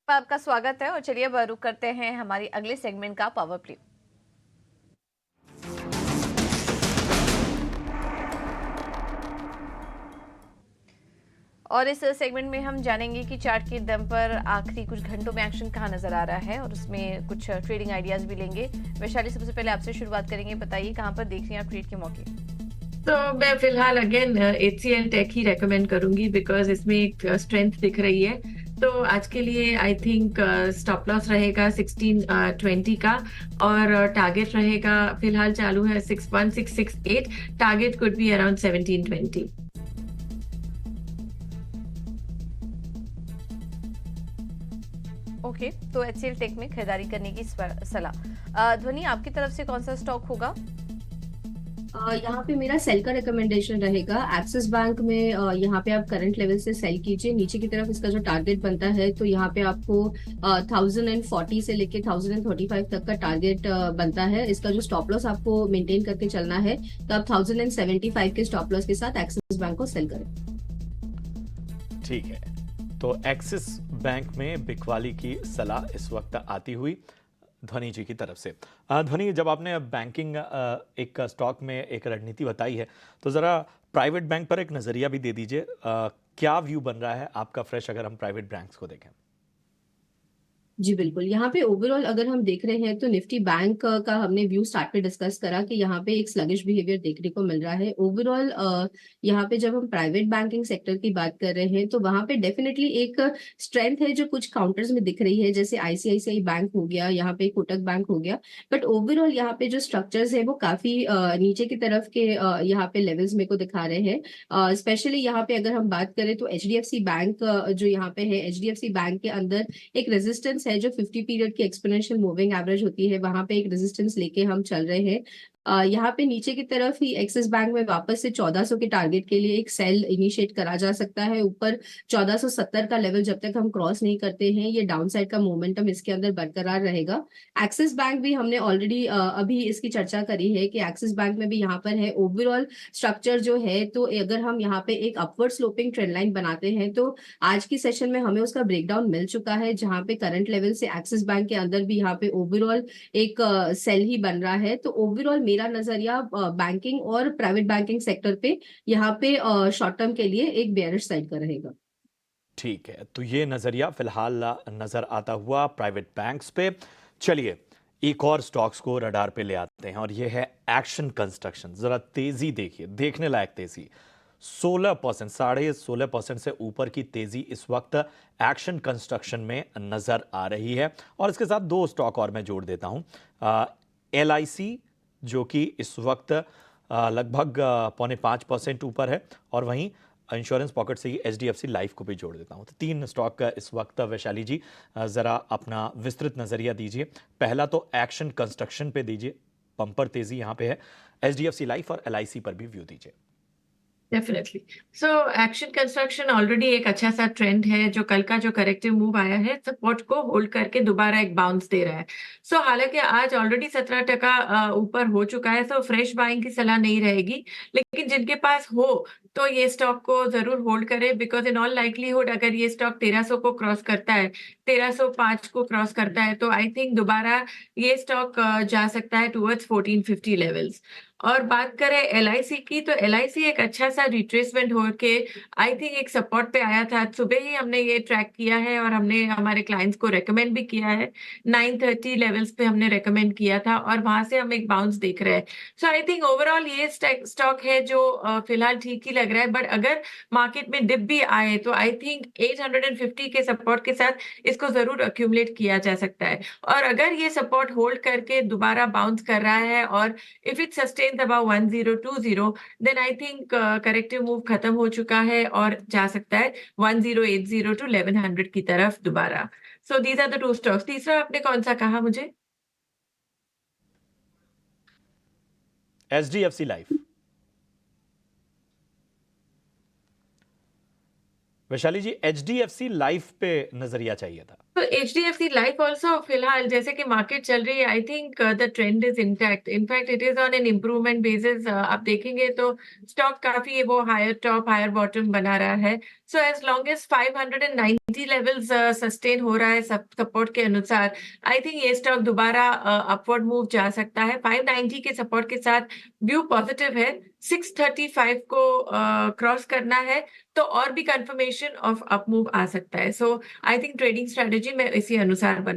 आपका स्वागत है और चलिए अब रुक करते हैं हमारी अगले सेगमेंट का पावर प्ले। और इस सेगमेंट में हम जानेंगे कि चार्ट के दम पर आखिरी कुछ घंटों में एक्शन कहाँ नजर आ रहा है और उसमें कुछ ट्रेडिंग आइडियाज भी लेंगे। वैशाली, सबसे पहले आपसे शुरुआत करेंगे, बताइए कहाँ पर देख रही हैं आप ट्रेड के मौके। तो मैं फिलहाल अगेन HCL टेक ही रेकमेंड करूंगी बिकॉज इसमें एक स्ट्रेंथ दिख रही है। तो आज के लिए आई थिंक स्टॉप लॉस रहेगा 1620 का और टारगेट रहेगा, फिलहाल चालू है 61668। Target could be around 1720। Okay, तो एचसीएल टेक में खरीदारी करने की सलाह। ध्वनि, आपकी तरफ से कौन सा स्टॉक होगा? यहाँ पे मेरा सेल का रिकमेंडेशन रहेगा। एक्सिस बैंक में यहाँ पे आप करंट लेवल से सेल कीजिए। नीचे की तरफ इसका जो टारगेट बनता है तो यहाँ पे आपको 1040 से लेके 1035 तक का टारगेट बनता है। इसका जो स्टॉप लॉस आपको मेंटेन करके चलना है, तो आप 1075 के स्टॉप लॉस के साथ एक्सिस बैंक को सेल करें। ठीक है, तो एक्सिस बैंक में बिकवाली की सलाह इस वक्त आती हुई ध्वनि जी की तरफ से। ध्वनि, जब आपने बैंकिंग एक स्टॉक में एक रणनीति बताई है, तो ज़रा प्राइवेट बैंक पर एक नज़रिया भी दे दीजिए। क्या व्यू बन रहा है आपका फ्रेश, अगर हम प्राइवेट बैंक्स को देखें? जी बिल्कुल। यहाँ पे ओवरऑल अगर हम देख रहे हैं तो निफ्टी बैंक का हमने व्यू स्टार्ट पे डिस्कस करा कि यहाँ पे एक स्लगिश बिहेवियर देखने को मिल रहा है ओवरऑल। यहाँ पे जब हम प्राइवेट बैंकिंग सेक्टर की बात कर रहे हैं तो वहाँ पे डेफिनेटली एक स्ट्रेंथ है जो कुछ काउंटर्स में दिख रही है, जैसे आईसीआईसीआई बैंक हो गया, यहाँ पे कोटक बैंक हो गया। बट ओवरऑल यहाँ पे जो स्ट्रक्चर्स है वो काफी नीचे की तरफ के यहाँ पे लेवल्स मेरे को दिखा रहे हैं। स्पेशली यहाँ पे अगर हम बात करें तो एचडीएफसी बैंक जो यहाँ पे है, एचडीएफसी बैंक के अंदर एक रेजिस्टेंस है जो 50 पीरियड की एक्सपोनेंशियल मूविंग एवरेज होती है, वहां पे एक रेजिस्टेंस लेके हम चल रहे हैं। यहाँ पे नीचे की तरफ ही एक्सिस बैंक में वापस से 1400 के टारगेट के लिए एक सेल इनिशिएट करा जा सकता है। ऊपर 1470 का लेवल जब तक हम क्रॉस नहीं करते हैं, ये डाउन साइड का मोमेंटम इसके अंदर बरकरार रहेगा। एक्सिस बैंक भी हमने ऑलरेडी अभी इसकी चर्चा करी है कि एक्सिस बैंक में भी यहाँ पर है ओवरऑल स्ट्रक्चर जो है, तो अगर हम यहाँ पे एक अपवर्ड स्लोपिंग ट्रेंड लाइन बनाते हैं तो आज की सेशन में हमें उसका ब्रेकडाउन मिल चुका है, जहां पे करंट लेवल से एक्सिस बैंक के अंदर भी यहाँ पे ओवरऑल एक सेल ही बन रहा है। तो ओवरऑल मेरा नजरिया बैंकिंग और प्राइवेट बैंकिंग सेक्टर पे यहाँ पे शॉर्ट टर्म के लिए एक बेयरिश साइड का रहेगा। ठीक है, तो ये नज़रिया फिलहाल नज़र आता हुआ प्राइवेट बैंक्स पे। चलिए एक और स्टॉक्स को रडार पे ले आते हैं और ये है एक्शन कंस्ट्रक्शन। ज़रा तेज़ी देखिए, देखने लायक तेज़ी। 16%, 16.5% से ऊपर की तेजी इस वक्त एक्शन कंस्ट्रक्शन में नजर आ रही है। और इसके साथ दो स्टॉक और मैं जोड़ देता हूं, LIC जो कि इस वक्त लगभग 0.5% ऊपर है, और वहीं इंश्योरेंस पॉकेट से ही HDFC लाइफ को भी जोड़ देता हूं। तो तीन स्टॉक इस वक्त वैशाली जी जरा अपना विस्तृत नजरिया दीजिए। पहला तो एक्शन कंस्ट्रक्शन पे दीजिए, पंपर तेजी यहां पे है। HDFC लाइफ और LIC पर भी व्यू दीजिए। Definitely. So action construction already एक अच्छा सा ट्रेंड है, जो कल का जो करेक्टिव मूव आया है सपोर्ट को होल्ड करके दोबारा एक बाउंस दे रहा है। हालांकि आज ऑलरेडी 17% ऊपर हो चुका है, तो फ्रेश बाइंग की सलाह नहीं रहेगी। लेकिन जिनके पास हो तो ये स्टॉक को जरूर होल्ड करें, बिकॉज इन ऑल लाइकलीहुड अगर ये स्टॉक 1300 को क्रॉस करता है, 1305 को क्रॉस करता है, तो आई थिंक दोबारा ये स्टॉक जा सकता है टुवर्ड्स 1450 लेवल्स। और बात करें LIC की, तो LIC एक अच्छा सा रिट्रेसमेंट होके आई थिंक एक सपोर्ट पे आया था। सुबह ही हमने ये ट्रैक किया है और हमने हमारे क्लाइंट्स को रेकमेंड भी किया है। 930 लेवल्स पे हमने रेकमेंड किया था और वहां से हम एक बाउंस देख रहे हैं। आई थिंक ओवरऑल ये स्टॉक है जो फिलहाल ठीक ही लग रहा है। बट अगर मार्केट में डिप भी आए तो आई थिंक 850 के सपोर्ट के साथ इसको जरूर अक्यूमुलेट किया जा सकता है। और अगर ये सपोर्ट होल्ड करके दोबारा बाउंस कर रहा है और if it sustains about 1020, then I think corrective move खत्म हो चुका है और जा सकता है 1080 टू 1100 की तरफ दोबारा। These are the two stocks. तीसरा आपने कौन सा कहा मुझे? HDFC life. Vaishali ji, HDFC life पे नजरिया चाहिए था। तो एचडीएफसी लाइफ ऑल्सो फिलहाल जैसे कि मार्केट चल रही है, I think the trend is intact, in fact it is on an improvement basis. आप देखेंगे तो स्टॉक काफी वो हायर टॉप हायर बॉटम बना रहा है। So as long as 590 levels sustain हो रहा है सपोर्ट के अनुसार, आई थिंक ये स्टॉक दोबारा अपवर्ड मूव जा सकता है। 590 के सपोर्ट के साथ व्यू पॉजिटिव है। 635 को क्रॉस करना है तो और भी कंफर्मेशन ऑफ अप मूव आ सकता है। सो आई थिंक ट्रेडिंग स्ट्रेटेजी मैं इसी अनुसार बना